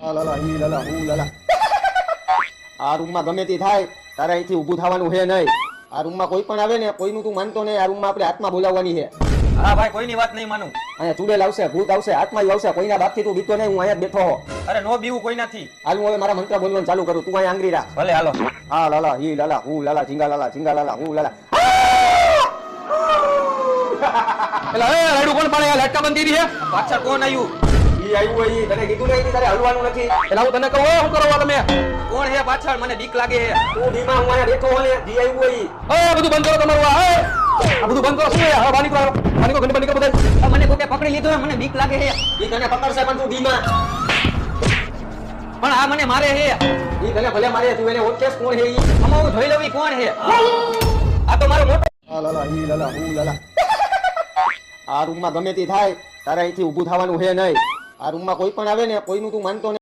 આ રૂમમાં ગમે તે થાય તારે અહીંથી ઊભું થવાનું છે નહીં. આ રૂમમાં કોઈ પણ આવે ને કોઈનું તું માનતો નહીં. આ રૂમમાં આપણે આત્મા બોલાવવાની છે. હા ભાઈ, કોઈની વાત નહીં માનું. અહીંયા ચુડેલ આવશે, ભૂત આવશે, આત્મા આવશે. કોઈના બાપથી તું બીતો નહીં. હું અહીંયા જ બેઠો હો. અરે નો બીવું કોઈ નથી. હાલ હું હવે મારા મંત્ર બોલવાનું ચાલુ કરું. તું અહીંયા આંગળી રાખ. ભલે હાલો. હા લાલા હી લાલા હું લાલા ઝીંગા લાલા હું લાલા. એલા એ રાડુ કોણ પાડે? આ લટકા બંધી છે. પાછળ કોણ આવ્યું? ઈ આવ્યું હોય તને કીધું નહીં તારે હલવાનું નથી. એલા હું તને કહું શું કરો તમે? કોણ હે પાછળ? મને બીક લાગે હે. તું ધીમા હું અહીંયા બેઠો હો ને. જી આવ્યું હોય. એ બધું બંધ કરો તમારું. આ બધું બંધ કરો. શું છે? હા બાની કરો ઘણી બની કરો બધા. મને કોકે પકડી લીધો હે. મને બીક લાગે હે. ઈ તને પકડશે પણ તું ધીમા. પણ આ મને મારે હે. ઈ તને ભલે મારે તું એને ઓળખેસ કોણ હે ઈ? આમાં હું જોઈ લઉં ઈ કોણ હે. આ તો મારો મોટો. આ લાલા હી લાલા હું લાલા. આ રૂમમાં ગમે તે થાય તારે અહીંથી ઊભું થવાનું છે નહીં. આ રૂમમાં કોઈ પણ આવે ને કોઈનું તું માનતો નહીં.